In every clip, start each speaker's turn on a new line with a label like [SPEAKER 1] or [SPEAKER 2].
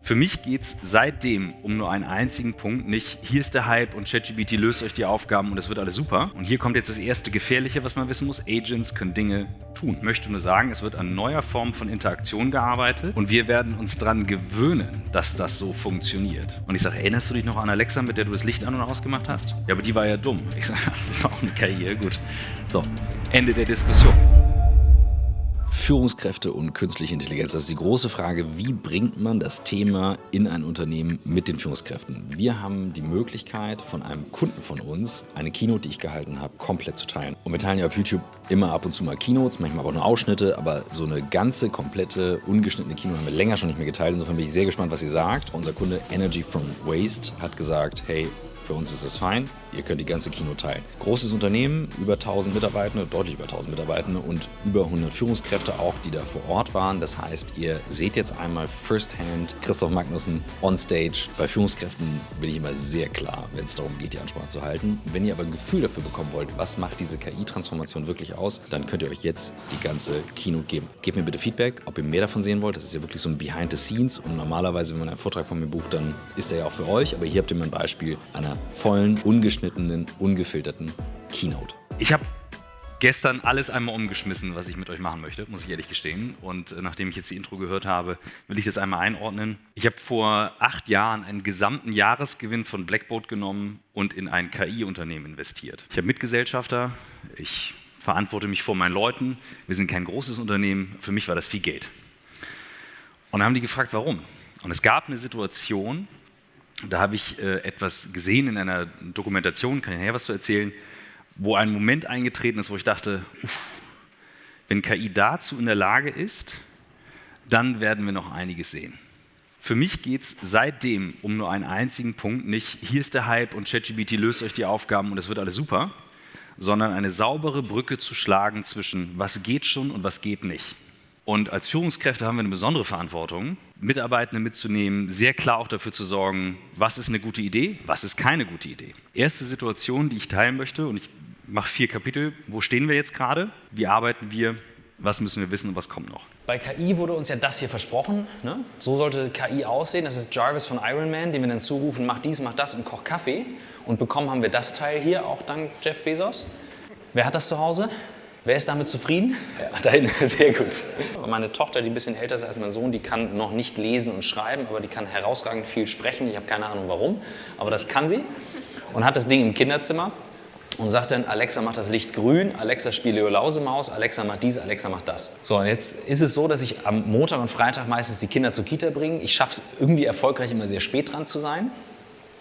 [SPEAKER 1] Für mich geht es seitdem um nur einen einzigen Punkt, nicht hier ist der Hype und ChatGPT löst euch die Aufgaben und es wird alles super. Und hier kommt jetzt das erste Gefährliche, was man wissen muss. Agents können Dinge tun. Ich möchte nur sagen, es wird an neuer Form von Interaktion gearbeitet und wir werden uns daran gewöhnen, dass das so funktioniert. Und ich sage, erinnerst du dich noch an Alexa, mit der du das Licht an und ausgemacht hast? Ja, aber die war ja dumm. Ich sage, das war auch eine KI, gut. So, Ende der Diskussion.
[SPEAKER 2] Führungskräfte und künstliche Intelligenz. Das ist die große Frage, wie bringt man das Thema in ein Unternehmen mit den Führungskräften? Wir haben die Möglichkeit, von einem Kunden von uns eine Keynote, die ich gehalten habe, komplett zu teilen. Und wir teilen ja auf YouTube immer ab und zu mal Keynotes, manchmal aber auch nur Ausschnitte, aber so eine ganze, komplette, ungeschnittene Keynote haben wir länger schon nicht mehr geteilt. Insofern bin ich sehr gespannt, was ihr sagt. Unser Kunde Energy from Waste hat gesagt, hey, für uns ist es fein, ihr könnt die ganze Keynote teilen. Großes Unternehmen, über 1000 Mitarbeitende, deutlich über 1000 Mitarbeitende und über 100 Führungskräfte auch, die da vor Ort waren. Das heißt, ihr seht jetzt einmal firsthand Christoph Magnussen on stage. Bei Führungskräften bin ich immer sehr klar, wenn es darum geht, die Ansprache zu halten. Wenn ihr aber ein Gefühl dafür bekommen wollt, was macht diese KI-Transformation wirklich aus, dann könnt ihr euch jetzt die ganze Keynote geben. Gebt mir bitte Feedback, ob ihr mehr davon sehen wollt. Das ist ja wirklich so ein Behind the Scenes und normalerweise, wenn man einen Vortrag von mir bucht, dann ist der ja auch für euch. Aber hier habt ihr mal ein Beispiel einer vollen, ungeschnittenen, ungefilterten Keynote.
[SPEAKER 1] Ich habe gestern alles einmal umgeschmissen, was ich mit euch machen möchte, muss ich ehrlich gestehen. Und nachdem ich jetzt die Intro gehört habe, will ich das einmal einordnen. Ich habe vor 8 Jahren einen gesamten Jahresgewinn von Blackboard genommen und in ein KI-Unternehmen investiert. Ich habe Mitgesellschafter, ich verantworte mich vor meinen Leuten. Wir sind kein großes Unternehmen, für mich war das viel Geld. Und dann haben die gefragt, warum? Und es gab eine Situation, da habe ich etwas gesehen in einer Dokumentation, kann ich nachher was zu erzählen, wo ein Moment eingetreten ist, wo ich dachte, wenn KI dazu in der Lage ist, dann werden wir noch einiges sehen. Für mich geht es seitdem um nur einen einzigen Punkt, nicht hier ist der Hype und ChatGPT löst euch die Aufgaben und es wird alles super, sondern eine saubere Brücke zu schlagen zwischen was geht schon und was geht nicht. Und als Führungskräfte haben wir eine besondere Verantwortung, Mitarbeitende mitzunehmen, sehr klar auch dafür zu sorgen, was ist eine gute Idee, was ist keine gute Idee. Erste Situation, die ich teilen möchte, und ich mache 4 Kapitel, wo stehen wir jetzt gerade, wie arbeiten wir, was müssen wir wissen und was kommt noch.
[SPEAKER 3] Bei KI wurde uns ja das hier versprochen, ne? So sollte KI aussehen, das ist Jarvis von Iron Man, dem wir dann zurufen, mach dies, mach das und koch Kaffee. Und bekommen haben wir das Teil hier, auch dank Jeff Bezos. Wer hat das zu Hause? Wer ist damit zufrieden? Ja, da hinten, sehr gut. Meine Tochter, die ein bisschen älter ist als mein Sohn, die kann noch nicht lesen und schreiben, aber die kann herausragend viel sprechen. Ich habe keine Ahnung warum, aber das kann sie. Und hat das Ding im Kinderzimmer und sagt dann, Alexa, mach das Licht grün, Alexa, spiele Leo Lausemaus, Alexa, mach dies, Alexa, mach das. So, und jetzt ist es so, dass ich am Montag und Freitag meistens die Kinder zur Kita bringe. Ich schaffe es irgendwie erfolgreich, immer sehr spät dran zu sein.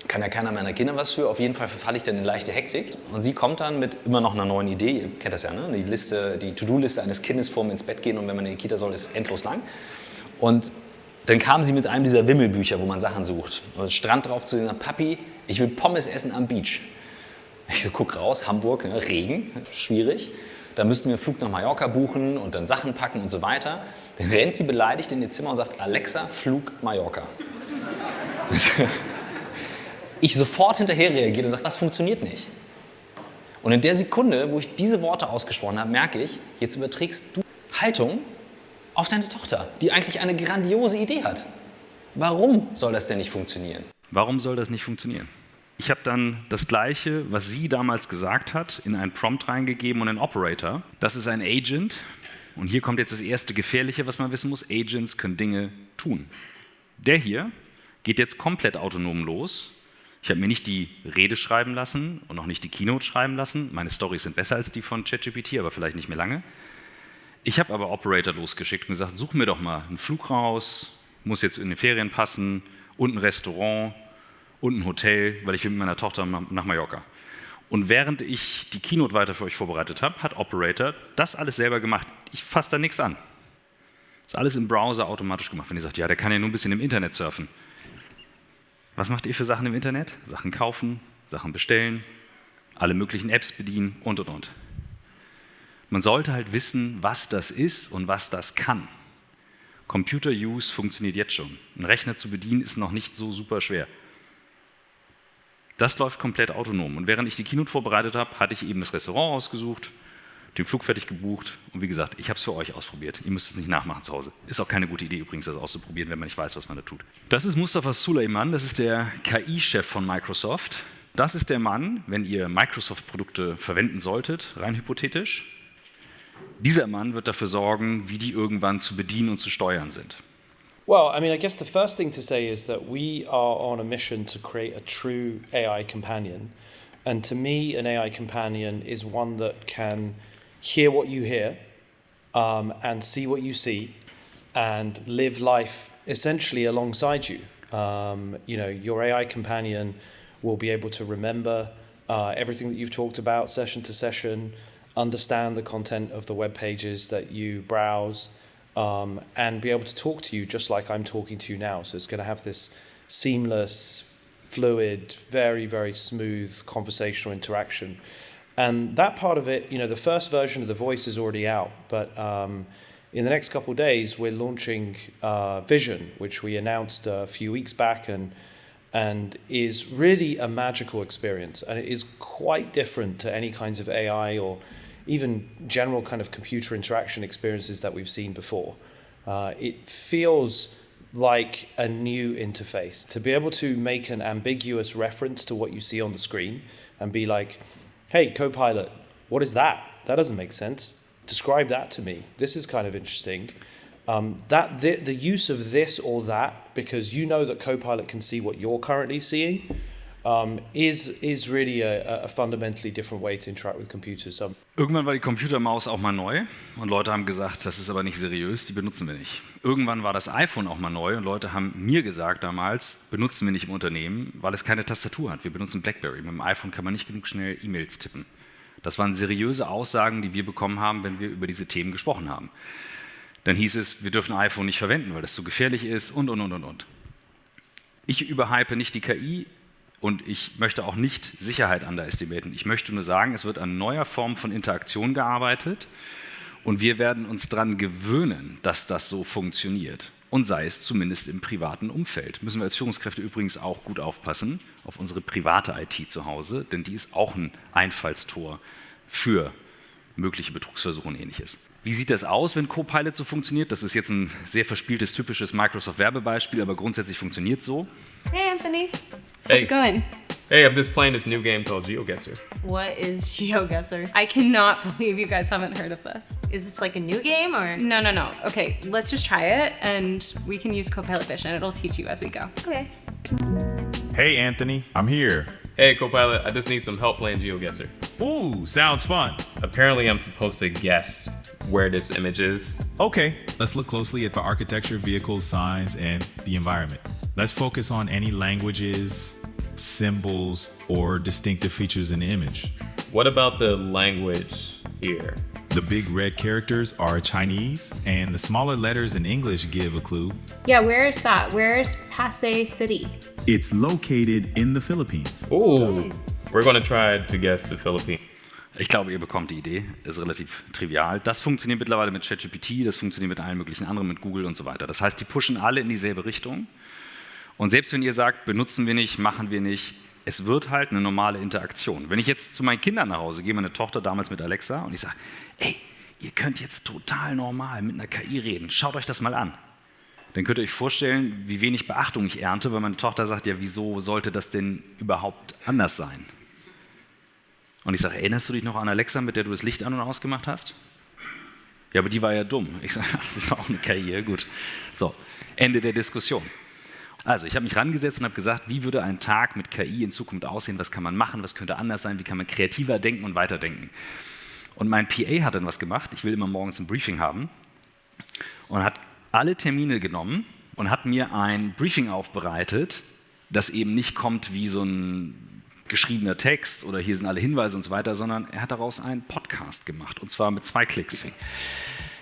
[SPEAKER 3] Kann ja keiner meiner Kinder was für. Auf jeden Fall verfalle ich dann in leichte Hektik. Und sie kommt dann mit immer noch einer neuen Idee. Ihr kennt das ja, ne? Die To-Do-Liste eines Kindes vorm ins Bett gehen und wenn man in die Kita soll, ist endlos lang. Und dann kam sie mit einem dieser Wimmelbücher, wo man Sachen sucht. Und Strand drauf zu sehen, sagt, Papi, ich will Pommes essen am Beach. Ich so, guck raus, Hamburg, ne? Regen, schwierig. Da müssten wir einen Flug nach Mallorca buchen und dann Sachen packen und so weiter. Dann rennt sie beleidigt in ihr Zimmer und sagt, Alexa, Flug Mallorca. Ich sofort hinterher reagiere und sage, das funktioniert nicht. Und in der Sekunde, wo ich diese Worte ausgesprochen habe, merke ich, jetzt überträgst du Haltung auf deine Tochter, die eigentlich eine grandiose Idee hat. Warum soll das denn nicht funktionieren?
[SPEAKER 1] Warum soll das nicht funktionieren? Ich habe dann das Gleiche, was sie damals gesagt hat, in einen Prompt reingegeben und einen Operator. Das ist ein Agent. Und hier kommt jetzt das erste Gefährliche, was man wissen muss. Agents können Dinge tun. Der hier geht jetzt komplett autonom los. Ich habe mir nicht die Rede schreiben lassen und auch nicht die Keynote schreiben lassen. Meine Storys sind besser als die von ChatGPT, aber vielleicht nicht mehr lange. Ich habe aber Operator losgeschickt und gesagt, such mir doch mal einen Flug raus, muss jetzt in die Ferien passen und ein Restaurant und ein Hotel, weil ich will mit meiner Tochter nach Mallorca. Und während ich die Keynote weiter für euch vorbereitet habe, hat Operator das alles selber gemacht. Ich fasse da nichts an. Das ist alles im Browser automatisch gemacht. Wenn ihr sagt, ja, der kann ja nur ein bisschen im Internet surfen. Was macht ihr für Sachen im Internet? Sachen kaufen, Sachen bestellen, alle möglichen Apps bedienen und. Man sollte halt wissen, was das ist und was das kann. Computer Use funktioniert jetzt schon. Ein Rechner zu bedienen ist noch nicht so super schwer. Das läuft komplett autonom. Und während ich die Keynote vorbereitet habe, hatte ich eben das Restaurant ausgesucht, den Flug fertig gebucht und wie gesagt, ich habe es für euch ausprobiert. Ihr müsst es nicht nachmachen zu Hause. Ist auch keine gute Idee übrigens, das auszuprobieren, wenn man nicht weiß, was man da tut. Das ist Mustafa Suleyman, das ist der KI-Chef von Microsoft. Das ist der Mann, wenn ihr Microsoft-Produkte verwenden solltet, rein hypothetisch. Dieser Mann wird dafür sorgen, wie die irgendwann zu bedienen und zu steuern sind.
[SPEAKER 4] Well, I mean, I guess the first thing to say is that we are on a mission to create a true AI companion. And to me, an AI companion is one that can hear what you hear and see what you see and live life essentially alongside you. Your AI companion will be able to remember everything that you've talked about session to session, understand the content of the web pages that you browse, and be able to talk to you just like I'm talking to you now. So it's going to have this seamless, fluid, very, very smooth conversational interaction. And that part of it, the first version of the voice is already out, but in the next couple of days, we're launching Vision, which we announced a few weeks back, and is really a magical experience. And it is quite different to any kinds of AI or even general kind of computer interaction experiences that we've seen before. It feels like a new interface. To be able to make an ambiguous reference to what you see on the screen and be like, hey, Copilot, what is that? That doesn't make sense. Describe that to me. This is kind of interesting. The use of this or that, because you know that Copilot can see what you're currently seeing, is really a fundamentally different way to interact with computers.
[SPEAKER 1] Irgendwann war die Computermaus auch mal neu und Leute haben gesagt, das ist aber nicht seriös, die benutzen wir nicht. Irgendwann war das iPhone auch mal neu und Leute haben mir gesagt damals, benutzen wir nicht im Unternehmen, weil es keine Tastatur hat. Wir benutzen BlackBerry. Mit dem iPhone kann man nicht genug schnell E-Mails tippen. Das waren seriöse Aussagen, die wir bekommen haben, wenn wir über diese Themen gesprochen haben. Dann hieß es, wir dürfen iPhone nicht verwenden, weil das zu gefährlich ist und. Ich überhype nicht die KI und ich möchte auch nicht Sicherheit underestimaten. Ich möchte nur sagen, es wird an neuer Form von Interaktion gearbeitet und wir werden uns daran gewöhnen, dass das so funktioniert. Und sei es zumindest im privaten Umfeld. Müssen wir als Führungskräfte übrigens auch gut aufpassen auf unsere private IT zu Hause, denn die ist auch ein Einfallstor für mögliche Betrugsversuche und Ähnliches. Wie sieht das aus, wenn Copilot so funktioniert? Das ist jetzt ein sehr verspieltes, typisches Microsoft-Werbebeispiel, aber grundsätzlich funktioniert es so.
[SPEAKER 5] Hey, Anthony.
[SPEAKER 6] Hey.
[SPEAKER 5] How's it going?
[SPEAKER 6] Hey, I'm just playing this new game called GeoGuessr.
[SPEAKER 5] What is GeoGuessr? I cannot believe you guys haven't heard of this. Is this like a new game or? No. Okay, let's just try it and we can use Copilot Vision. It'll teach you as we go. Okay.
[SPEAKER 7] Hey, Anthony, I'm here.
[SPEAKER 6] Hey, Copilot, I just need some help playing GeoGuessr.
[SPEAKER 7] Ooh, sounds fun.
[SPEAKER 6] Apparently, I'm supposed to guess where this image is.
[SPEAKER 7] Okay, let's look closely at the architecture, vehicles, signs, and the environment. Let's focus on any languages, symbols, or distinctive features in the image.
[SPEAKER 6] What about the language here?
[SPEAKER 7] The big red characters are Chinese, and the smaller letters in English give a clue.
[SPEAKER 5] Yeah, where is that? Where's Pasay City?
[SPEAKER 7] It's located in the Philippines.
[SPEAKER 6] Ooh, we're gonna try to guess the Philippines.
[SPEAKER 1] Ich glaube, ihr bekommt die Idee. Ist relativ trivial. Das funktioniert mittlerweile mit ChatGPT, das funktioniert mit allen möglichen anderen, mit Google und so weiter. Das heißt, die pushen alle in dieselbe Richtung. Und selbst wenn ihr sagt, benutzen wir nicht, machen wir nicht, es wird halt eine normale Interaktion. Wenn ich jetzt zu meinen Kindern nach Hause gehe, meine Tochter damals mit Alexa, und ich sage, ey, ihr könnt jetzt total normal mit einer KI reden, schaut euch das mal an. Dann könnt ihr euch vorstellen, wie wenig Beachtung ich ernte, weil meine Tochter sagt, ja, wieso sollte das denn überhaupt anders sein? Und ich sage, erinnerst du dich noch an Alexa, mit der du das Licht an- und ausgemacht hast? Ja, aber die war ja dumm. Ich sage, das war auch eine KI, gut. So, Ende der Diskussion. Also, ich habe mich rangesetzt und habe gesagt, wie würde ein Tag mit KI in Zukunft aussehen? Was kann man machen? Was könnte anders sein? Wie kann man kreativer denken und weiterdenken? Und mein PA hat dann was gemacht. Ich will immer morgens ein Briefing haben. Und hat alle Termine genommen und hat mir ein Briefing aufbereitet, das eben nicht kommt wie so ein geschriebener Text oder hier sind alle Hinweise und so weiter, sondern er hat daraus einen Podcast gemacht und zwar mit 2 Klicks.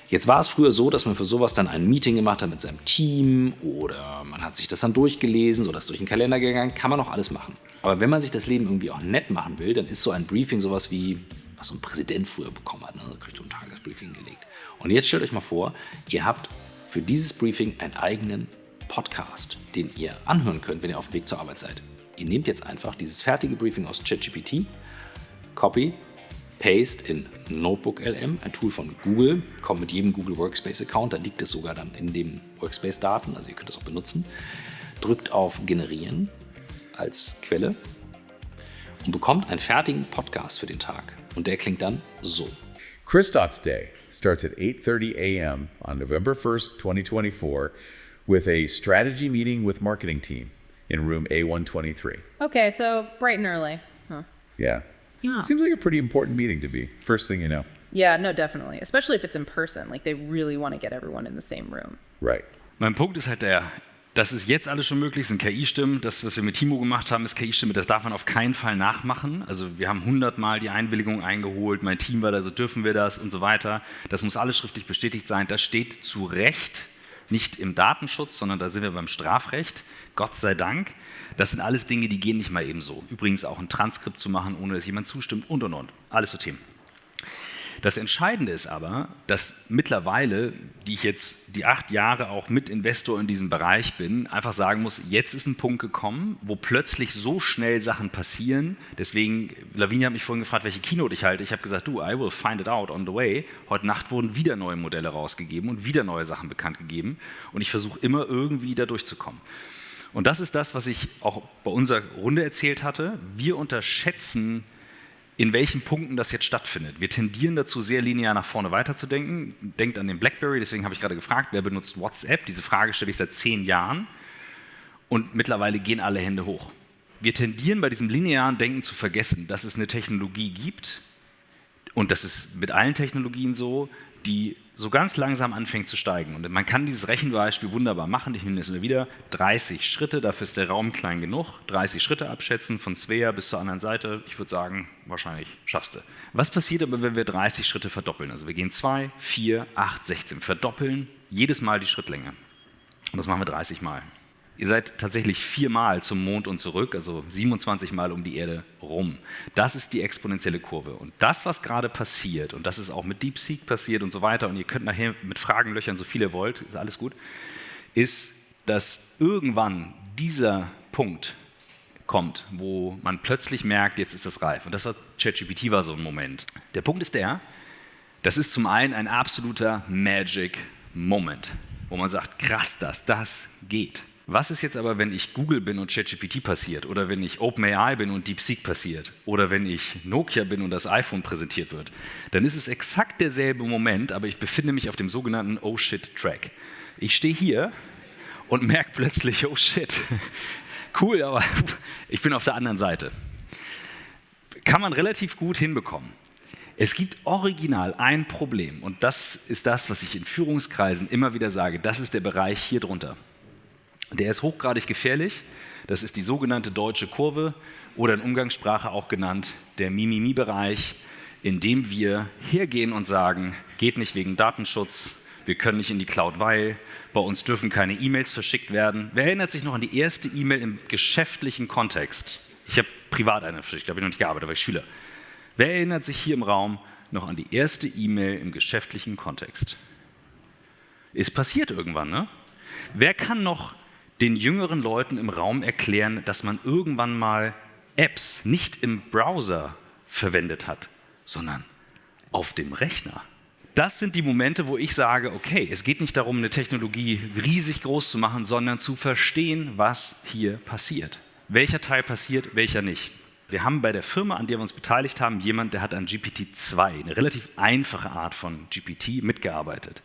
[SPEAKER 2] Jetzt war es früher so, dass man für sowas dann ein Meeting gemacht hat mit seinem Team oder man hat sich das dann durchgelesen oder ist durch den Kalender gegangen, kann man auch alles machen. Aber wenn man sich das Leben irgendwie auch nett machen will, dann ist so ein Briefing sowas wie, was so ein Präsident früher bekommen hat, ne? Da kriegt so ein Tagesbriefing gelegt. Und jetzt stellt euch mal vor, ihr habt für dieses Briefing einen eigenen Podcast, den ihr anhören könnt, wenn ihr auf dem Weg zur Arbeit seid. Ihr nehmt jetzt einfach dieses fertige Briefing aus ChatGPT, Copy, Paste in Notebook.lm, ein Tool von Google, kommt mit jedem Google Workspace-Account, da liegt es sogar dann in dem Workspace-Daten, also ihr könnt das auch benutzen. Drückt auf Generieren als Quelle und bekommt einen fertigen Podcast für den Tag. Und der klingt dann so.
[SPEAKER 8] Chris Dots Day starts at 8:30 a.m. on November 1st, 2024 with a strategy meeting with marketing team in room A123.
[SPEAKER 9] Okay, so bright and early. Huh.
[SPEAKER 8] Yeah. It seems like a pretty important meeting to be. First thing you know.
[SPEAKER 9] Yeah, no, definitely. Especially if it's in person. Like, they really want to get everyone in the same room.
[SPEAKER 8] Right.
[SPEAKER 1] Mein Punkt ist halt das ist jetzt alles schon möglich, sind KI-Stimmen. Das, was wir mit Timo gemacht haben, ist KI-Stimme. Das darf man auf keinen Fall nachmachen. Also wir haben 100-mal die Einwilligung eingeholt. Mein Team war da, so dürfen wir das und so weiter. Das muss alles schriftlich bestätigt sein. Das steht zu Recht nicht im Datenschutz, sondern da sind wir beim Strafrecht. Gott sei Dank. Das sind alles Dinge, die gehen nicht mal eben so. Übrigens auch ein Transkript zu machen, ohne dass jemand zustimmt und. Alles so Themen. Das Entscheidende ist aber, dass mittlerweile, die ich jetzt die 8 Jahre auch mit Investor in diesem Bereich bin, einfach sagen muss, jetzt ist ein Punkt gekommen, wo plötzlich so schnell Sachen passieren. Deswegen, Lavinia hat mich vorhin gefragt, welche Keynote ich halte. Ich habe gesagt, I will find it out on the way. Heute Nacht wurden wieder neue Modelle rausgegeben und wieder neue Sachen bekannt gegeben. Und ich versuche immer irgendwie da durchzukommen. Und das ist das, was ich auch bei unserer Runde erzählt hatte. Wir unterschätzen, in welchen Punkten das jetzt stattfindet. Wir tendieren dazu, sehr linear nach vorne weiterzudenken. Denkt an den BlackBerry, deswegen habe ich gerade gefragt, wer benutzt WhatsApp? Diese Frage stelle ich seit 10 Jahren und mittlerweile gehen alle Hände hoch. Wir tendieren bei diesem linearen Denken zu vergessen, dass es eine Technologie gibt und das ist mit allen Technologien so, die so ganz langsam anfängt zu steigen. Und man kann dieses Rechenbeispiel wunderbar machen. Ich nehme das immer wieder. 30 Schritte, dafür ist der Raum klein genug. 30 Schritte abschätzen von Svea bis zur anderen Seite. Ich würde sagen, wahrscheinlich schaffst du. Was passiert aber, wenn wir 30 Schritte verdoppeln? Also wir gehen 2, 4, 8, 16. Verdoppeln jedes Mal die Schrittlänge. Und das machen wir 30 Mal. Ihr seid tatsächlich 4 Mal zum Mond und zurück, also 27 Mal um die Erde rum. Das ist die exponentielle Kurve. Und das, was gerade passiert, und das ist auch mit DeepSeek passiert und so weiter, und ihr könnt nachher mit Fragen löchern, so viel ihr wollt, ist alles gut, ist, dass irgendwann dieser Punkt kommt, wo man plötzlich merkt, jetzt ist das reif. Und das war ChatGPT war so ein Moment. Der Punkt ist das ist zum einen ein absoluter Magic Moment, wo man sagt, krass, dass das geht. Was ist jetzt aber, wenn ich Google bin und ChatGPT passiert oder wenn ich OpenAI bin und DeepSeek passiert oder wenn ich Nokia bin und das iPhone präsentiert wird? Dann ist es exakt derselbe Moment, aber ich befinde mich auf dem sogenannten Oh-Shit-Track. Ich stehe hier und merke plötzlich, oh shit, cool, aber ich bin auf der anderen Seite. Kann man relativ gut hinbekommen. Es gibt original ein Problem und das ist das, was ich in Führungskreisen immer wieder sage, das ist der Bereich hier drunter. Der ist hochgradig gefährlich, das ist die sogenannte deutsche Kurve oder in Umgangssprache auch genannt der Mimimi-Bereich, in dem wir hergehen und sagen, geht nicht wegen Datenschutz, wir können nicht in die Cloud, weil bei uns dürfen keine E-Mails verschickt werden. Wer erinnert sich noch an die erste E-Mail im geschäftlichen Kontext? Ich habe privat eine verschickt, da habe ich noch nicht gearbeitet, da war ich Schüler. Wer erinnert sich hier im Raum noch an die erste E-Mail im geschäftlichen Kontext? Ist passiert irgendwann, ne? Wer kann noch den jüngeren Leuten im Raum erklären, dass man irgendwann mal Apps nicht im Browser verwendet hat, sondern auf dem Rechner? Das sind die Momente, wo ich sage, okay, es geht nicht darum, eine Technologie riesig groß zu machen, sondern zu verstehen, was hier passiert. Welcher Teil passiert, welcher nicht. Wir haben bei der Firma, an der wir uns beteiligt haben, jemanden, der hat an GPT-2, eine relativ einfache Art von GPT, mitgearbeitet.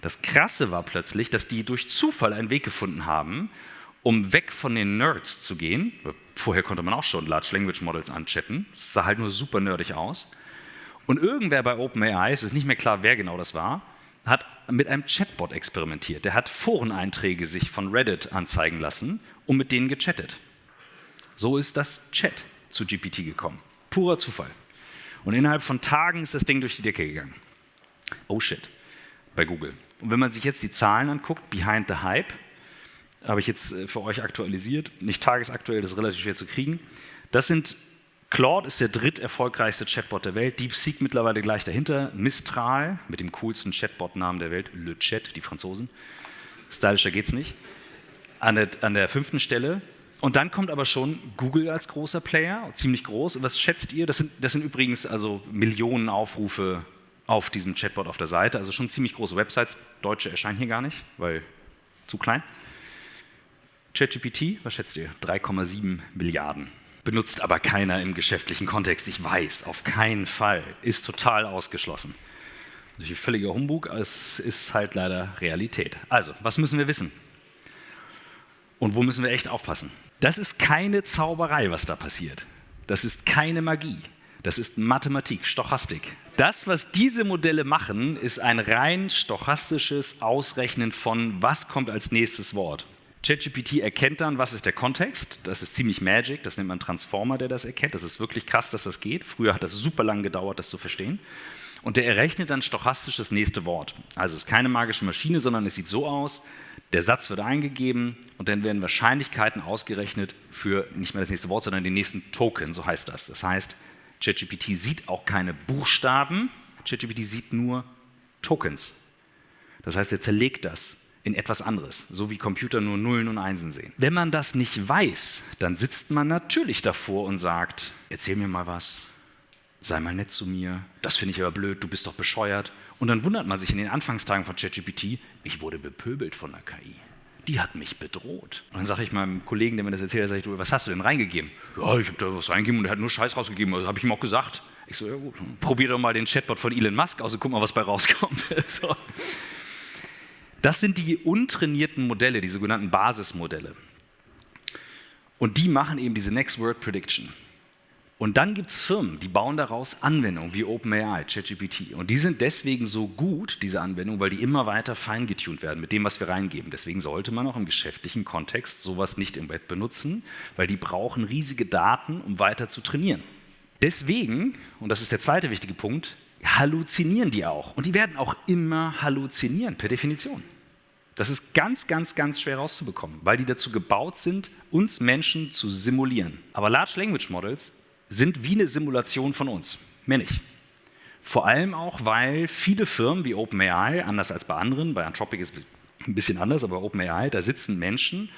[SPEAKER 1] Das Krasse war plötzlich, dass die durch Zufall einen Weg gefunden haben, um weg von den Nerds zu gehen. Vorher konnte man auch schon Large Language Models anchatten. Das sah halt nur super nerdig aus. Und irgendwer bei OpenAI, es ist nicht mehr klar, wer genau das war, hat mit einem Chatbot experimentiert. Der hat Foreneinträge sich von Reddit anzeigen lassen und mit denen gechattet. So ist das Chat zu GPT gekommen. Purer Zufall. Und innerhalb von Tagen ist das Ding durch die Decke gegangen. Oh shit. Bei Google. Und wenn man sich jetzt die Zahlen anguckt, Behind the Hype, habe ich jetzt für euch aktualisiert, nicht tagesaktuell, das ist relativ schwer zu kriegen. Das sind, Claude ist der dritterfolgreichste Chatbot der Welt, DeepSeek mittlerweile gleich dahinter, Mistral mit dem coolsten Chatbot-Namen der Welt, Le Chat, die Franzosen, stylischer geht's nicht. An der 5. Stelle Und dann kommt aber schon Google als großer Player, ziemlich groß. Und was schätzt ihr? Das sind übrigens also Millionen Aufrufe auf diesem Chatbot auf der Seite, also schon ziemlich große Websites. Deutsche erscheinen hier gar nicht, weil zu klein. ChatGPT, was schätzt ihr? 3,7 Milliarden. Benutzt aber keiner im geschäftlichen Kontext. Ich weiß, auf keinen Fall. Ist total ausgeschlossen. Natürlich völliger Humbug, es ist halt leider Realität. Also, was müssen wir wissen? Und wo müssen wir echt aufpassen? Das ist keine Zauberei, was da passiert. Das ist keine Magie. Das ist Mathematik, Stochastik. Das, was diese Modelle machen, ist ein rein stochastisches Ausrechnen von, was kommt als nächstes Wort. ChatGPT erkennt dann, was ist der Kontext. Das ist ziemlich Magic, das nennt man Transformer, der das erkennt. Das ist wirklich krass, dass das geht. Früher hat das super lang gedauert, das zu verstehen. Und der errechnet dann stochastisch das nächste Wort. Also es ist keine magische Maschine, sondern es sieht so aus, der Satz wird eingegeben und dann werden Wahrscheinlichkeiten ausgerechnet für nicht mehr das nächste Wort, sondern den nächsten Token, so heißt das. Das heißt, ChatGPT sieht auch keine Buchstaben, ChatGPT sieht nur Tokens. Das heißt, er zerlegt das in etwas anderes, so wie Computer nur Nullen und Einsen sehen. Wenn man das nicht weiß, dann sitzt man natürlich davor und sagt, erzähl mir mal was, sei mal nett zu mir, das finde ich aber blöd, du bist doch bescheuert. Und dann wundert man sich in den Anfangstagen von ChatGPT, ich wurde bepöbelt von der KI. Die hat mich bedroht. Und dann sage ich meinem Kollegen, der mir das erzählt, sag ich, du, was hast du denn reingegeben? Ja, ich habe da was reingegeben und der hat nur Scheiß rausgegeben, das habe ich ihm auch gesagt. Ich so, ja gut, probier doch mal den Chatbot von Elon Musk aus und guck mal, was bei rauskommt. So. Das sind die untrainierten Modelle, die sogenannten Basismodelle. Und die machen eben diese Next Word Prediction. Und dann gibt es Firmen, die bauen daraus Anwendungen wie OpenAI, ChatGPT. Und die sind deswegen so gut, diese Anwendungen, weil die immer weiter feingetuned werden mit dem, was wir reingeben. Deswegen sollte man auch im geschäftlichen Kontext sowas nicht im Web benutzen, weil die brauchen riesige Daten, um weiter zu trainieren. Deswegen, und das ist der zweite wichtige Punkt, halluzinieren die auch. Und die werden auch immer halluzinieren, per Definition. Das ist ganz, ganz, ganz schwer rauszubekommen, weil die dazu gebaut sind, uns Menschen zu simulieren. Aber Large Language Models sind wie eine Simulation von uns, mehr nicht. Vor allem auch, weil viele Firmen wie OpenAI, anders als bei anderen, bei Anthropic ist es ein bisschen anders, aber OpenAI, da sitzen Menschen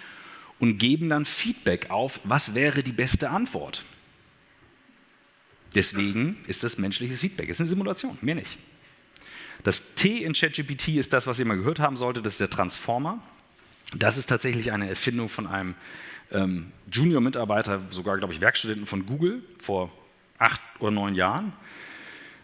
[SPEAKER 1] und geben dann Feedback auf, was wäre die beste Antwort. Deswegen ist das menschliches Feedback. Es ist eine Simulation, mehr nicht. Das T in ChatGPT ist das, was ihr mal gehört haben solltet, das ist der Transformer. Das ist tatsächlich eine Erfindung von einem Junior-Mitarbeiter, sogar, glaube ich, Werkstudenten von Google vor 8 oder 9 Jahren.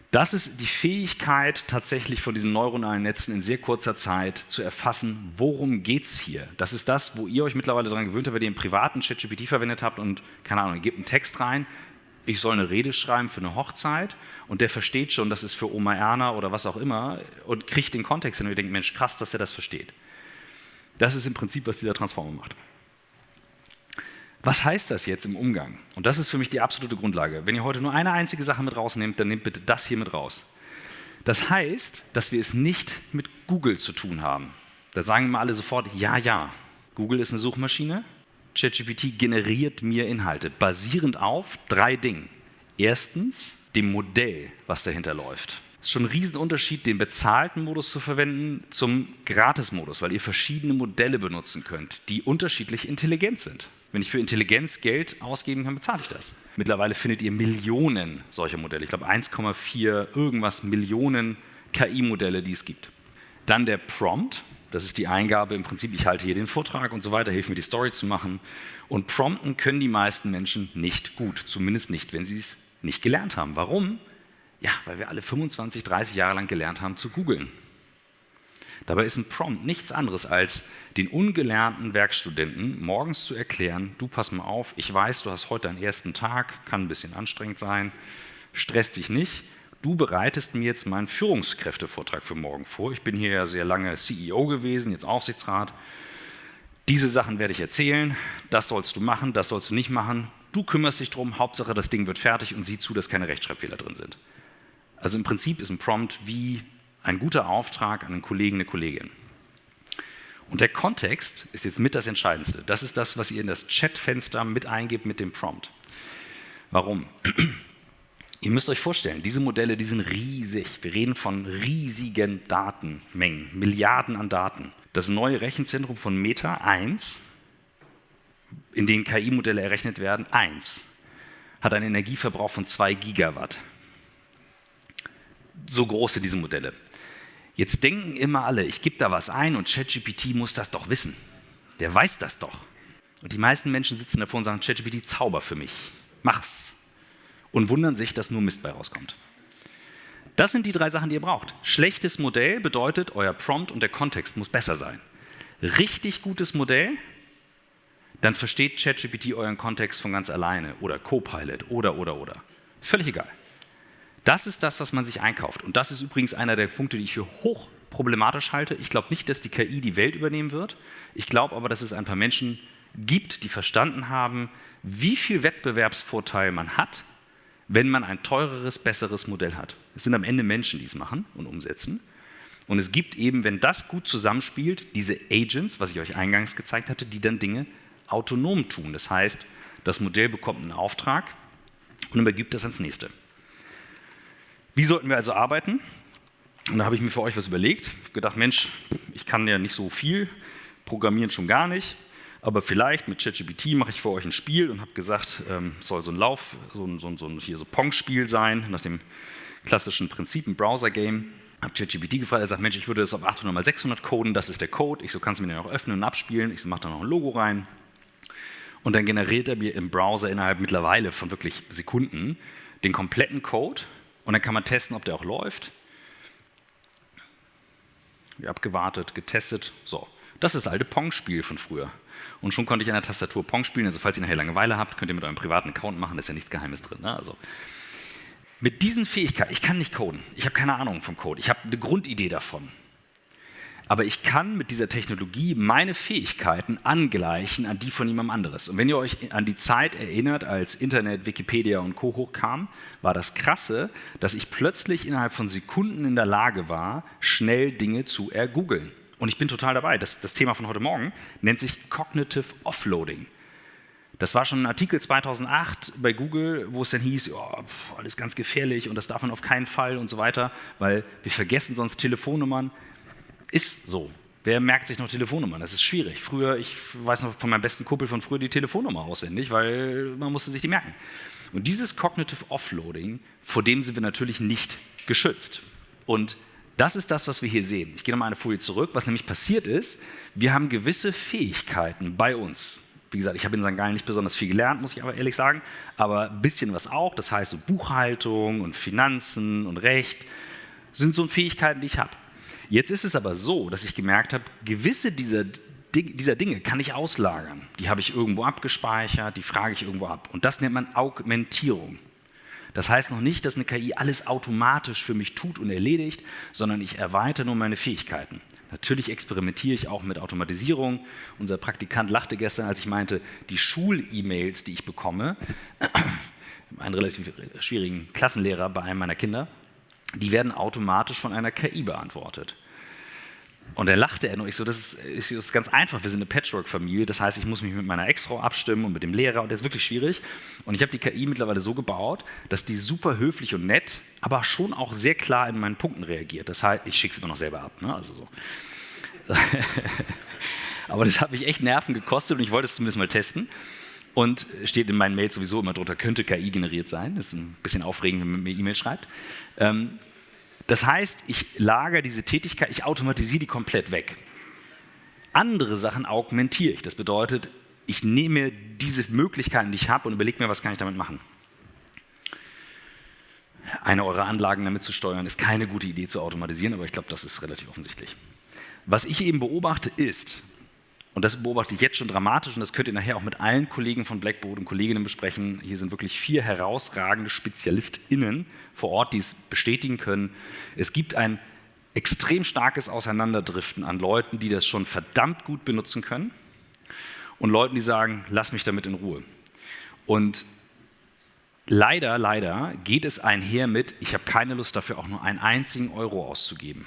[SPEAKER 1] Das ist die Fähigkeit, tatsächlich von diesen neuronalen Netzen in sehr kurzer Zeit zu erfassen, worum geht es hier. Das ist das, wo ihr euch mittlerweile daran gewöhnt habt, wenn ihr einen privaten ChatGPT verwendet habt und, keine Ahnung, ihr gebt einen Text rein, ich soll eine Rede schreiben für eine Hochzeit und der versteht schon, das ist für Oma Erna oder was auch immer und kriegt den Kontext hin und ihr denkt, Mensch, krass, dass er das versteht. Das ist im Prinzip, was dieser Transformer macht. Was heißt das jetzt im Umgang? Und das ist für mich die absolute Grundlage. Wenn ihr heute nur eine einzige Sache mit rausnehmt, dann nehmt bitte das hier mit raus. Das heißt, dass wir es nicht mit Google zu tun haben. Da sagen immer alle sofort, ja, ja. Google ist eine Suchmaschine. ChatGPT generiert mir Inhalte, basierend auf 3 Dingen. Erstens, dem Modell, was dahinter läuft. Es ist schon ein Riesenunterschied, den bezahlten Modus zu verwenden zum Gratis-Modus, weil ihr verschiedene Modelle benutzen könnt, die unterschiedlich intelligent sind. Wenn ich für Intelligenz Geld ausgeben kann, bezahle ich das. Mittlerweile findet ihr Millionen solcher Modelle. Ich glaube 1,4 irgendwas Millionen KI-Modelle, die es gibt. Dann der Prompt. Das ist die Eingabe im Prinzip, ich halte hier den Vortrag und so weiter, hilft mir die Story zu machen. Und prompten können die meisten Menschen nicht gut. Zumindest nicht, wenn sie es nicht gelernt haben. Warum? Ja, weil wir alle 25, 30 Jahre lang gelernt haben zu googeln. Dabei ist ein Prompt nichts anderes als den ungelernten Werkstudenten morgens zu erklären, du pass mal auf, ich weiß, du hast heute deinen ersten Tag, kann ein bisschen anstrengend sein, stress dich nicht, du bereitest mir jetzt meinen Führungskräftevortrag für morgen vor. Ich bin hier ja sehr lange CEO gewesen, jetzt Aufsichtsrat. Diese Sachen werde ich erzählen, das sollst du machen, das sollst du nicht machen. Du kümmerst dich drum, Hauptsache das Ding wird fertig und sieh zu, dass keine Rechtschreibfehler drin sind. Also im Prinzip ist ein Prompt wie ein guter Auftrag an einen Kollegen, eine Kollegin. Und der Kontext ist jetzt mit das Entscheidendste. Das ist das, was ihr in das Chatfenster mit eingebt mit dem Prompt. Warum? Ihr müsst euch vorstellen, diese Modelle, die sind riesig. Wir reden von riesigen Datenmengen, Milliarden an Daten. Das neue Rechenzentrum von Meta 1 in denen KI-Modelle errechnet werden, 1, hat einen Energieverbrauch von 2 Gigawatt. So groß sind diese Modelle. Jetzt denken immer alle, ich gebe da was ein und ChatGPT muss das doch wissen. Der weiß das doch. Und die meisten Menschen sitzen davor und sagen, ChatGPT, zauber für mich, mach's. Und wundern sich, dass nur Mist bei rauskommt. Das sind die 3 Sachen, die ihr braucht. Schlechtes Modell bedeutet, euer Prompt und der Kontext muss besser sein. Richtig gutes Modell, dann versteht ChatGPT euren Kontext von ganz alleine oder Copilot oder. Völlig egal. Das ist das, was man sich einkauft. Und das ist übrigens einer der Punkte, die ich für hoch problematisch halte. Ich glaube nicht, dass die KI die Welt übernehmen wird. Ich glaube aber, dass es ein paar Menschen gibt, die verstanden haben, wie viel Wettbewerbsvorteil man hat, wenn man ein teureres, besseres Modell hat. Es sind am Ende Menschen, die es machen und umsetzen. Und es gibt eben, wenn das gut zusammenspielt, diese Agents, was ich euch eingangs gezeigt hatte, die dann Dinge autonom tun. Das heißt, das Modell bekommt einen Auftrag und übergibt das ans nächste. Wie sollten wir also arbeiten? Und da habe ich mir für euch was überlegt. Ich habe gedacht, Mensch, ich kann ja nicht so viel, programmieren schon gar nicht, aber vielleicht mit ChatGPT mache ich für euch ein Spiel und habe gesagt, es soll so ein Pong-Spiel sein, nach dem klassischen Prinzip, ein Browser-Game. Habe ChatGPT gefragt, er sagt, Mensch, ich würde das auf 800 mal 600 coden, das ist der Code. Ich so, kannst du mir den auch öffnen und abspielen? Ich so, mach da noch ein Logo rein. Und dann generiert er mir im Browser innerhalb mittlerweile von wirklich Sekunden den kompletten Code. Und dann kann man testen, ob der auch läuft. Abgewartet, getestet. So, das ist das alte Pong-Spiel von früher. Und schon konnte ich an der Tastatur Pong spielen. Also falls ihr nachher Langeweile habt, könnt ihr mit eurem privaten Account machen. Da ist ja nichts Geheimes drin. Ne? Also, mit diesen Fähigkeiten, ich kann nicht coden. Ich habe keine Ahnung vom Code. Ich habe eine Grundidee davon. Aber ich kann mit dieser Technologie meine Fähigkeiten angleichen an die von jemandem anderes. Und wenn ihr euch an die Zeit erinnert, als Internet, Wikipedia und Co. hochkam, war das Krasse, dass ich plötzlich innerhalb von Sekunden in der Lage war, schnell Dinge zu ergoogeln. Und ich bin total dabei. Das Thema von heute Morgen nennt sich Cognitive Offloading. Das war schon ein Artikel 2008 bei Google, wo es dann hieß, oh, alles ganz gefährlich und das darf man auf keinen Fall und so weiter, weil wir vergessen sonst Telefonnummern. Ist so. Wer merkt sich noch Telefonnummern? Das ist schwierig. Früher, ich weiß noch von meinem besten Kumpel von früher die Telefonnummer auswendig, weil man musste sich die merken. Und dieses Cognitive Offloading, vor dem sind wir natürlich nicht geschützt. Und das ist das, was wir hier sehen. Ich gehe nochmal eine Folie zurück. Was nämlich passiert ist, wir haben gewisse Fähigkeiten bei uns. Wie gesagt, ich habe in St. Gallen nicht besonders viel gelernt, muss ich aber ehrlich sagen, aber ein bisschen was auch. Das heißt, so Buchhaltung und Finanzen und Recht sind so Fähigkeiten, die ich habe. Jetzt ist es aber so, dass ich gemerkt habe, gewisse dieser Dinge kann ich auslagern. Die habe ich irgendwo abgespeichert, die frage ich irgendwo ab. Und das nennt man Augmentierung. Das heißt noch nicht, dass eine KI alles automatisch für mich tut und erledigt, sondern ich erweitere nur meine Fähigkeiten. Natürlich experimentiere ich auch mit Automatisierung. Unser Praktikant lachte gestern, als ich meinte, die Schul-E-Mails, die ich bekomme, einen relativ schwierigen Klassenlehrer bei einem meiner Kinder, die werden automatisch von einer KI beantwortet. Und er lachte und ich so, das ist ganz einfach, wir sind eine Patchwork-Familie, das heißt, ich muss mich mit meiner Ex-Frau abstimmen und mit dem Lehrer und das ist wirklich schwierig. Und ich habe die KI mittlerweile so gebaut, dass die super höflich und nett, aber schon auch sehr klar in meinen Punkten reagiert. Das heißt, ich schicke es immer noch selber ab. Ne? Also so. Aber das hat mich echt Nerven gekostet und ich wollte es zumindest mal testen. Und steht in meinen Mails sowieso immer drunter, könnte KI generiert sein. Das ist ein bisschen aufregend, wenn man mir E-Mails schreibt. Das heißt, ich lagere diese Tätigkeit, ich automatisiere die komplett weg. Andere Sachen augmentiere ich. Das bedeutet, ich nehme diese Möglichkeiten, die ich habe und überlege mir, was kann ich damit machen. Eine eurer Anlagen damit zu steuern, ist keine gute Idee zu automatisieren, aber ich glaube, das ist relativ offensichtlich. Was ich eben beobachte ist, und das beobachte ich jetzt schon dramatisch und das könnt ihr nachher auch mit allen Kollegen von Blackboard und Kolleginnen besprechen. Hier sind wirklich 4 herausragende SpezialistInnen vor Ort, die es bestätigen können. Es gibt ein extrem starkes Auseinanderdriften an Leuten, die das schon verdammt gut benutzen können und Leuten, die sagen, lass mich damit in Ruhe. Und leider geht es einher mit, ich habe keine Lust dafür, auch nur einen einzigen Euro auszugeben.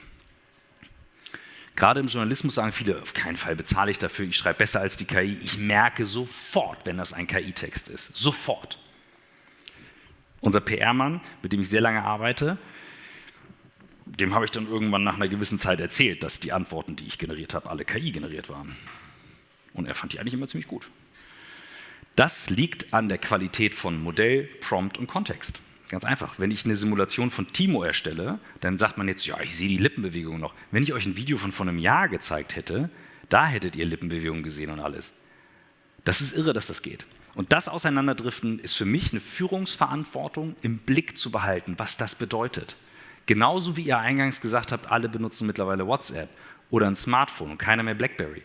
[SPEAKER 1] Gerade im Journalismus sagen viele, auf keinen Fall bezahle ich dafür, ich schreibe besser als die KI. Ich merke sofort, wenn das ein KI-Text ist. Sofort. Unser PR-Mann, mit dem ich sehr lange arbeite, dem habe ich dann irgendwann nach einer gewissen Zeit erzählt, dass die Antworten, die ich generiert habe, alle KI generiert waren. Und er fand die eigentlich immer ziemlich gut. Das liegt an der Qualität von Modell, Prompt und Kontext. Ganz einfach. Wenn ich eine Simulation von Timo erstelle, dann sagt man jetzt, ja, ich sehe die Lippenbewegung noch. Wenn ich euch ein Video von vor einem Jahr gezeigt hätte, da hättet ihr Lippenbewegungen gesehen und alles. Das ist irre, dass das geht. Und das Auseinanderdriften ist für mich eine Führungsverantwortung im Blick zu behalten, was das bedeutet. Genauso wie ihr eingangs gesagt habt, alle benutzen mittlerweile WhatsApp oder ein Smartphone und keiner mehr BlackBerry.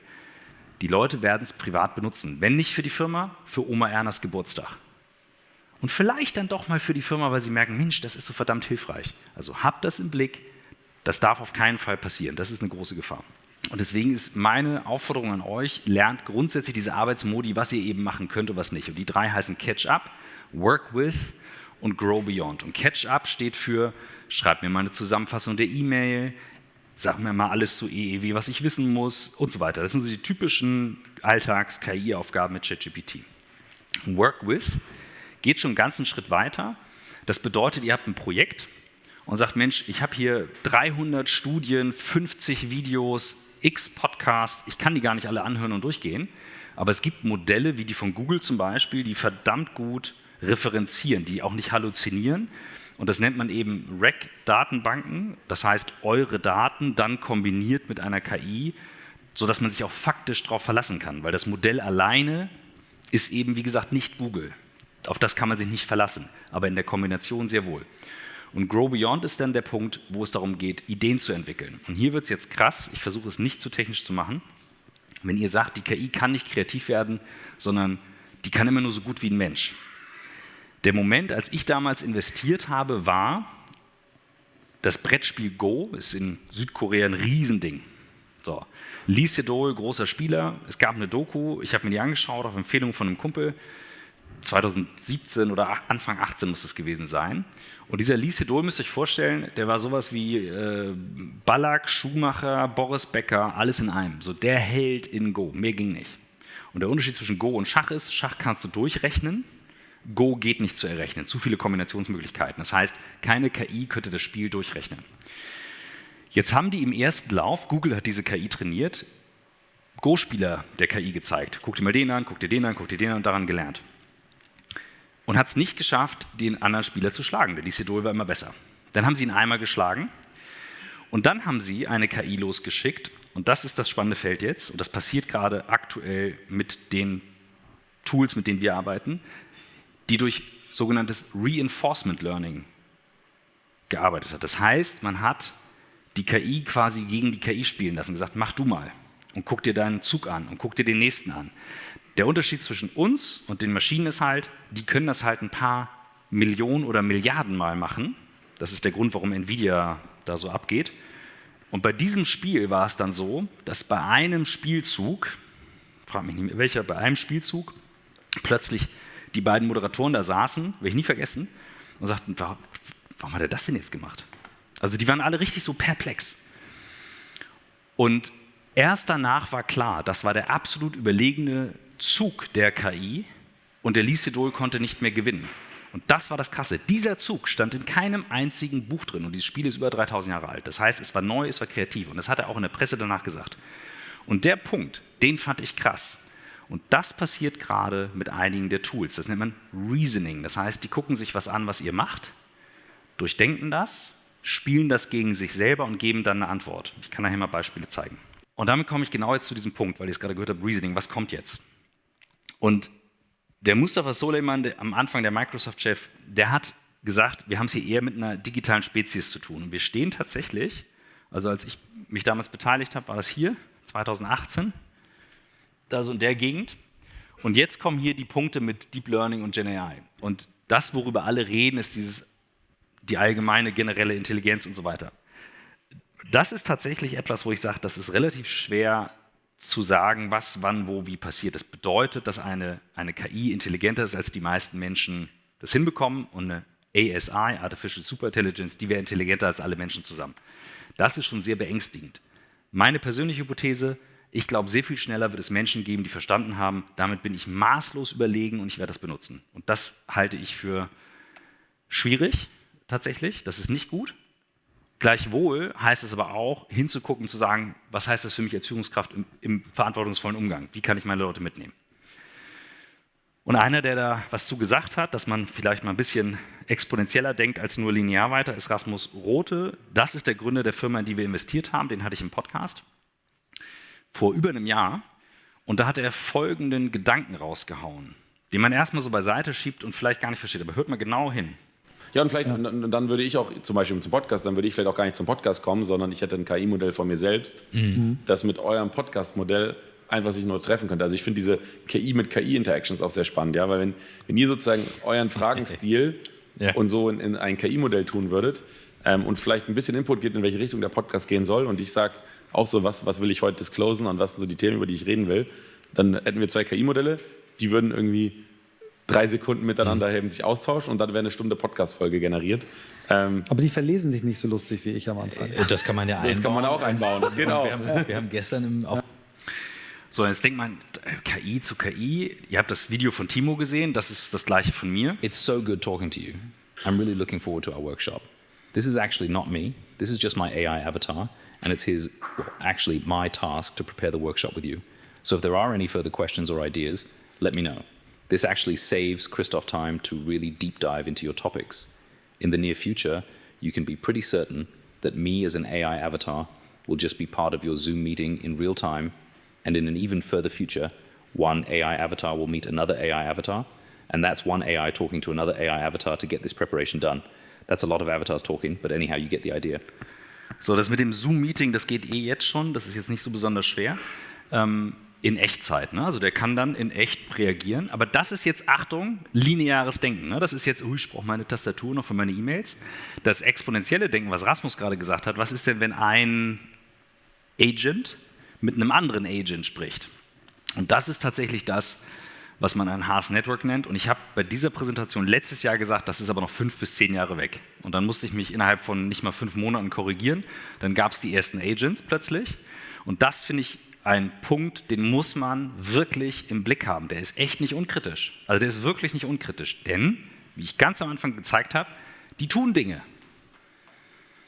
[SPEAKER 1] Die Leute werden es privat benutzen. Wenn nicht für die Firma, für Oma Ernas Geburtstag. Und vielleicht dann doch mal für die Firma, weil sie merken, Mensch, das ist so verdammt hilfreich. Also habt das im Blick, das darf auf keinen Fall passieren. Das ist eine große Gefahr. Und deswegen ist meine Aufforderung an euch, lernt grundsätzlich diese Arbeitsmodi, was ihr eben machen könnt und was nicht. Und die 3 heißen Catch Up, Work With und Grow Beyond. Und Catch Up steht für, schreibt mir mal eine Zusammenfassung der E-Mail, sag mir mal alles zu EEW, was ich wissen muss und so weiter. Das sind so die typischen Alltags-KI-Aufgaben mit ChatGPT. Work With geht schon einen ganzen Schritt weiter. Das bedeutet, ihr habt ein Projekt und sagt, Mensch, ich habe hier 300 Studien, 50 Videos, x Podcasts, ich kann die gar nicht alle anhören und durchgehen, aber es gibt Modelle, wie die von Google zum Beispiel, die verdammt gut referenzieren, die auch nicht halluzinieren. Und das nennt man eben RAG-Datenbanken, das heißt eure Daten dann kombiniert mit einer KI, sodass man sich auch faktisch darauf verlassen kann, weil das Modell alleine ist eben, wie gesagt, nicht Google. Auf das kann man sich nicht verlassen, aber in der Kombination sehr wohl. Und Grow Beyond ist dann der Punkt, wo es darum geht, Ideen zu entwickeln. Und hier wird es jetzt krass, ich versuche es nicht zu technisch zu machen. Wenn ihr sagt, die KI kann nicht kreativ werden, sondern die kann immer nur so gut wie ein Mensch. Der Moment, als ich damals investiert habe, war das Brettspiel Go, ist in Südkorea ein Riesending. So. Lee Sedol, großer Spieler, es gab eine Doku, ich habe mir die angeschaut auf Empfehlung von einem Kumpel, 2017 oder Anfang 18 muss es gewesen sein. Und dieser Lee Sedol, müsst ihr euch vorstellen, der war sowas wie Ballack, Schumacher, Boris Becker, alles in einem. So der Held in Go, mehr ging nicht. Und der Unterschied zwischen Go und Schach ist, Schach kannst du durchrechnen, Go geht nicht zu errechnen, zu viele Kombinationsmöglichkeiten. Das heißt, keine KI könnte das Spiel durchrechnen. Jetzt haben die im ersten Lauf, Google hat diese KI trainiert, Go-Spieler der KI gezeigt. Guck dir mal den an, guck dir den an, guck dir den an und daran gelernt. Und hat es nicht geschafft, den anderen Spieler zu schlagen. Der Lee Sedol war immer besser. Dann haben sie ihn einmal geschlagen und dann haben sie eine KI losgeschickt und das ist das spannende Feld jetzt und das passiert gerade aktuell mit den Tools, mit denen wir arbeiten, die durch sogenanntes Reinforcement Learning gearbeitet hat. Das heißt, man hat die KI quasi gegen die KI spielen lassen und gesagt, mach du mal und guck dir deinen Zug an und guck dir den nächsten an. Der Unterschied zwischen uns und den Maschinen ist halt, die können das halt ein paar Millionen oder Milliarden Mal machen. Das ist der Grund, warum Nvidia da so abgeht. Und bei diesem Spiel war es dann so, dass bei einem Spielzug, frag mich nicht mehr welcher, bei einem Spielzug plötzlich die beiden Moderatoren da saßen, werde ich nie vergessen, und sagten, warum hat er das denn jetzt gemacht? Also die waren alle richtig so perplex. Und erst danach war klar, das war der absolut überlegene Zug der KI und der Lee Sedol konnte nicht mehr gewinnen. Und das war das Krasse. Dieser Zug stand in keinem einzigen Buch drin und dieses Spiel ist über 3000 Jahre alt. Das heißt, es war neu, es war kreativ und das hat er auch in der Presse danach gesagt. Und der Punkt, den fand ich krass. Und das passiert gerade mit einigen der Tools. Das nennt man Reasoning. Das heißt, die gucken sich was an, was ihr macht, durchdenken das, spielen das gegen sich selber und geben dann eine Antwort. Ich kann nachher mal Beispiele zeigen. Und damit komme ich genau jetzt zu diesem Punkt, weil ich es gerade gehört habe, Reasoning, was kommt jetzt? Und der Mustafa Suleyman, am Anfang der Microsoft-Chef, der hat gesagt, wir haben es hier eher mit einer digitalen Spezies zu tun. Und wir stehen tatsächlich, also als ich mich damals beteiligt habe, war das hier, 2018, da so in der Gegend. Und jetzt kommen hier die Punkte mit Deep Learning und Gen AI. Und das, worüber alle reden, ist die allgemeine generelle Intelligenz und so weiter. Das ist tatsächlich etwas, wo ich sage, das ist relativ schwer zu sagen, was, wann, wo, wie passiert. Das bedeutet, dass eine KI intelligenter ist, als die meisten Menschen das hinbekommen und eine ASI, Artificial Superintelligence, die wäre intelligenter als alle Menschen zusammen. Das ist schon sehr beängstigend. Meine persönliche Hypothese, ich glaube, sehr viel schneller wird es Menschen geben, die verstanden haben, damit bin ich maßlos überlegen und ich werde das benutzen. Und das halte ich für schwierig, tatsächlich. Das ist nicht gut. Gleichwohl heißt es aber auch, hinzugucken, zu sagen, was heißt das für mich als Führungskraft im verantwortungsvollen Umgang? Wie kann ich meine Leute mitnehmen? Und einer, der da was zu gesagt hat, dass man vielleicht mal ein bisschen exponentieller denkt als nur linear weiter, ist Rasmus Rothe. Das ist der Gründer der Firma, in die wir investiert haben. Den hatte ich im Podcast vor über einem Jahr. Und da hat er folgenden Gedanken rausgehauen, den man erstmal so beiseite schiebt und vielleicht gar nicht versteht. Aber hört mal genau hin.
[SPEAKER 10] Ja, und vielleicht, und dann würde ich auch zum Beispiel zum Podcast, dann würde ich vielleicht auch gar nicht zum Podcast kommen, sondern ich hätte ein KI-Modell von mir selbst, das mit eurem Podcast-Modell einfach sich nur treffen könnte. Also ich finde diese KI mit KI-Interactions auch sehr spannend, ja, weil wenn ihr sozusagen euren Fragenstil und so in ein KI-Modell tun würdet und vielleicht ein bisschen Input gibt, in welche Richtung der Podcast gehen soll und ich sage auch so, was will ich heute disclosen und was sind so die Themen, über die ich reden will, dann hätten wir 2 KI-Modelle, die würden irgendwie 3 Sekunden miteinander eben sich austauschen und dann wäre eine Stunde Podcast-Folge generiert.
[SPEAKER 11] Aber die verlesen sich nicht so lustig wie ich am Anfang.
[SPEAKER 2] Das kann man ja einbauen.
[SPEAKER 10] Das kann man auch einbauen, das geht auch.
[SPEAKER 2] Wir haben gestern
[SPEAKER 1] So, jetzt denkt man, KI zu KI. Ihr habt das Video von Timo gesehen, das ist das gleiche von mir.
[SPEAKER 2] It's so good talking to you. I'm really looking forward to our workshop. This is actually not me. This is just my AI avatar, and it's actually my task to prepare the workshop with you. So if there are any further questions or ideas, let me know. This actually saves Christoph time to really deep dive into your topics. In the near future, you can be pretty certain that me as an AI avatar will just be part of your Zoom meeting in real time. And in an even further future, one AI avatar will meet another AI avatar, and that's one AI talking to another AI avatar to get this preparation done. That's a lot of avatars talking, but anyhow, you get the idea.
[SPEAKER 1] So, das mit dem Zoom-Meeting, das geht jetzt schon, das ist jetzt nicht so besonders schwer, in Echtzeit. Ne? Also der kann dann in echt reagieren, aber das ist jetzt, Achtung, lineares Denken. Ne? Das ist jetzt, ich brauche meine Tastatur noch für meine E-Mails. Das exponentielle Denken, was Rasmus gerade gesagt hat, was ist denn, wenn ein Agent mit einem anderen Agent spricht? Und das ist tatsächlich das, was man ein Haas Network nennt. Und ich habe bei dieser Präsentation letztes Jahr gesagt, das ist aber noch 5 bis 10 Jahre weg. Und dann musste ich mich innerhalb von nicht mal 5 Monaten korrigieren. Dann gab es die ersten Agents plötzlich. Und das finde ich ein Punkt, den muss man wirklich im Blick haben. Der ist echt nicht unkritisch. Also der ist wirklich nicht unkritisch. Denn, wie ich ganz am Anfang gezeigt habe, die tun Dinge.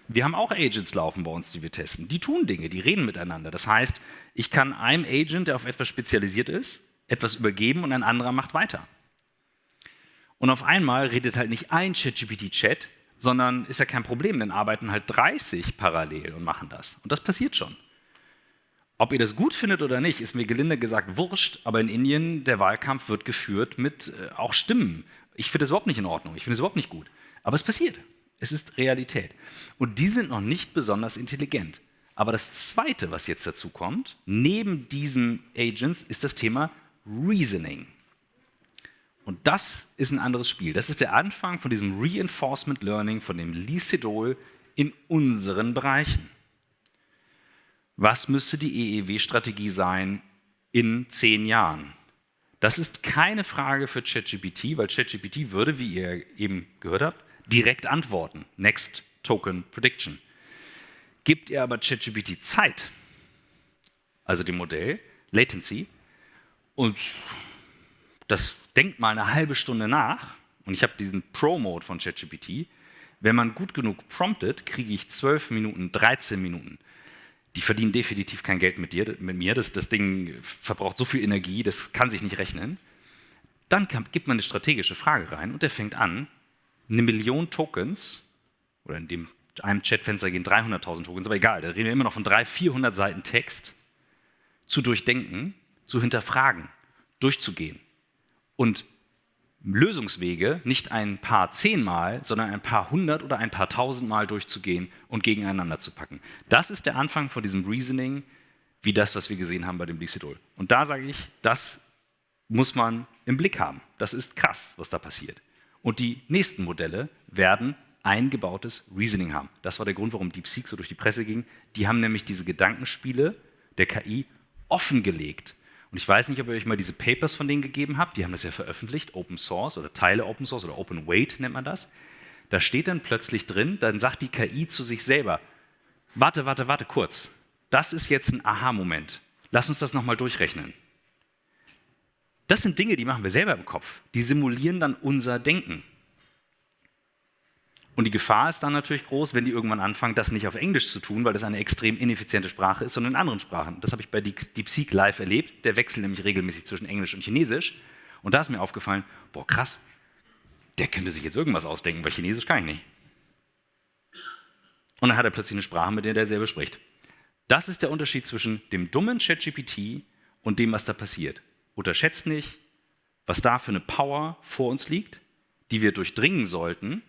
[SPEAKER 1] Wir haben auch Agents laufen bei uns, die wir testen. Die tun Dinge, die reden miteinander. Das heißt, ich kann einem Agent, der auf etwas spezialisiert ist, etwas übergeben und ein anderer macht weiter. Und auf einmal redet halt nicht ein ChatGPT-Chat, sondern ist ja kein Problem, dann arbeiten halt 30 parallel und machen das. Und das passiert schon. Ob ihr das gut findet oder nicht, ist mir gelinde gesagt wurscht, aber in Indien, der Wahlkampf wird geführt mit auch Stimmen. Ich finde das überhaupt nicht in Ordnung, ich finde das überhaupt nicht gut. Aber es passiert. Es ist Realität. Und die sind noch nicht besonders intelligent. Aber das Zweite, was jetzt dazu kommt, neben diesen Agents, ist das Thema Reasoning. Und das ist ein anderes Spiel. Das ist der Anfang von diesem Reinforcement Learning, von dem Lee Sedol in unseren Bereichen. Was müsste die EEW-Strategie sein in 10 Jahren? Das ist keine Frage für ChatGPT, weil ChatGPT würde, wie ihr eben gehört habt, direkt antworten. Next Token Prediction. Gibt ihr aber ChatGPT Zeit, also dem Modell, Latency, und das denkt mal eine halbe Stunde nach, und ich habe diesen Pro-Mode von ChatGPT, wenn man gut genug promptet, kriege ich 12 Minuten, 13 Minuten. Die verdienen definitiv kein Geld mit mir. Das Ding verbraucht so viel Energie, das kann sich nicht rechnen. Dann gibt man eine strategische Frage rein und der fängt an, 1 Million Tokens, oder in einem Chatfenster gehen 300.000 Tokens, aber egal, da reden wir immer noch von 300-400 Seiten Text, zu durchdenken, zu hinterfragen, durchzugehen. Und Lösungswege nicht ein paar 10-mal, sondern ein paar 100 oder ein paar 1000-mal durchzugehen und gegeneinander zu packen. Das ist der Anfang von diesem Reasoning, wie das, was wir gesehen haben bei dem Lee Sedol. Und da sage ich, das muss man im Blick haben. Das ist krass, was da passiert. Und die nächsten Modelle werden eingebautes Reasoning haben. Das war der Grund, warum DeepSeek so durch die Presse ging. Die haben nämlich diese Gedankenspiele der KI offengelegt. Und ich weiß nicht, ob ihr euch mal diese Papers von denen gegeben habt, die haben das ja veröffentlicht, Open Source oder Teile Open Source oder Open Weight nennt man das. Da steht dann plötzlich drin, dann sagt die KI zu sich selber, warte kurz, das ist jetzt ein Aha-Moment, lass uns das nochmal durchrechnen. Das sind Dinge, die machen wir selber im Kopf, die simulieren dann unser Denken. Und die Gefahr ist dann natürlich groß, wenn die irgendwann anfangen, das nicht auf Englisch zu tun, weil das eine extrem ineffiziente Sprache ist, sondern in anderen Sprachen. Das habe ich bei DeepSeek live erlebt. Der wechselt nämlich regelmäßig zwischen Englisch und Chinesisch. Und da ist mir aufgefallen, boah krass, der könnte sich jetzt irgendwas ausdenken, weil Chinesisch kann ich nicht. Und dann hat er plötzlich eine Sprache, mit der der selber spricht. Das ist der Unterschied zwischen dem dummen ChatGPT und dem, was da passiert. Unterschätzt nicht, was da für eine Power vor uns liegt, die wir durchdringen sollten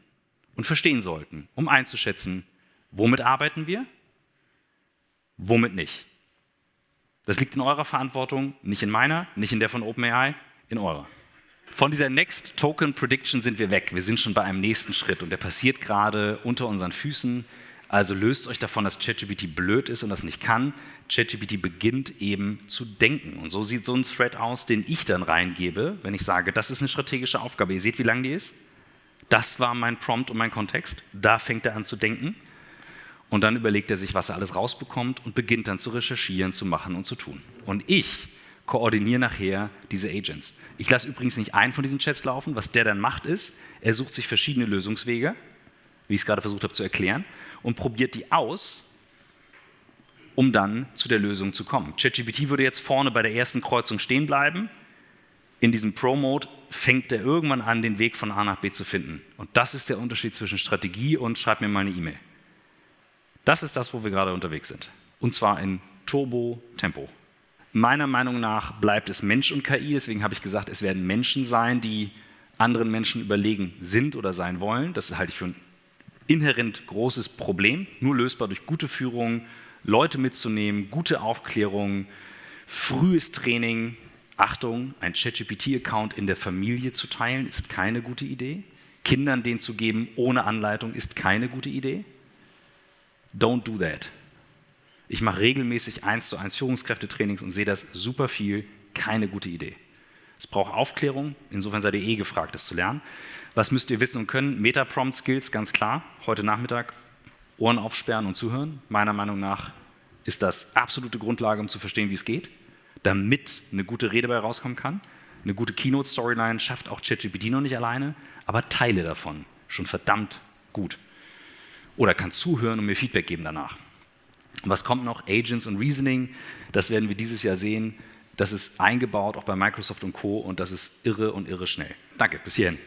[SPEAKER 1] und verstehen sollten, um einzuschätzen, womit arbeiten wir, womit nicht. Das liegt in eurer Verantwortung, nicht in meiner, nicht in der von OpenAI, in eurer. Von dieser Next Token Prediction sind wir weg. Wir sind schon bei einem nächsten Schritt und der passiert gerade unter unseren Füßen. Also löst euch davon, dass ChatGPT blöd ist und das nicht kann. ChatGPT beginnt eben zu denken. Und so sieht so ein Thread aus, den ich dann reingebe, wenn ich sage, das ist eine strategische Aufgabe. Ihr seht, wie lang die ist? Das war mein Prompt und mein Kontext. Da fängt er an zu denken. Und dann überlegt er sich, was er alles rausbekommt und beginnt dann zu recherchieren, zu machen und zu tun. Und ich koordiniere nachher diese Agents. Ich lasse übrigens nicht einen von diesen Chats laufen. Was der dann macht ist, er sucht sich verschiedene Lösungswege, wie ich es gerade versucht habe zu erklären, und probiert die aus, um dann zu der Lösung zu kommen. ChatGPT würde jetzt vorne bei der ersten Kreuzung stehen bleiben. In diesem Pro-Mode fängt er irgendwann an, den Weg von A nach B zu finden. Und das ist der Unterschied zwischen Strategie und schreib mir mal eine E-Mail. Das ist das, wo wir gerade unterwegs sind. Und zwar in Turbo-Tempo. Meiner Meinung nach bleibt es Mensch und KI, deswegen habe ich gesagt, es werden Menschen sein, die anderen Menschen überlegen sind oder sein wollen. Das halte ich für ein inhärent großes Problem, nur lösbar durch gute Führung, Leute mitzunehmen, gute Aufklärung, frühes Training. Achtung, ein ChatGPT-Account in der Familie zu teilen, ist keine gute Idee. Kindern den zu geben ohne Anleitung ist keine gute Idee. Don't do that. Ich mache regelmäßig 1:1 Führungskräftetrainings und sehe das super viel, keine gute Idee. Es braucht Aufklärung, insofern seid ihr gefragt, das zu lernen. Was müsst ihr wissen und können? Meta-Prompt-Skills, ganz klar. Heute Nachmittag Ohren aufsperren und zuhören. Meiner Meinung nach ist das absolute Grundlage, um zu verstehen, wie es geht, damit eine gute Rede dabei rauskommen kann. Eine gute Keynote-Storyline schafft auch ChatGPT noch nicht alleine, aber Teile davon schon verdammt gut. Oder kann zuhören und mir Feedback geben danach. Was kommt noch? Agents und Reasoning, das werden wir dieses Jahr sehen. Das ist eingebaut, auch bei Microsoft und Co. und das ist irre und irre schnell. Danke, bis hierhin.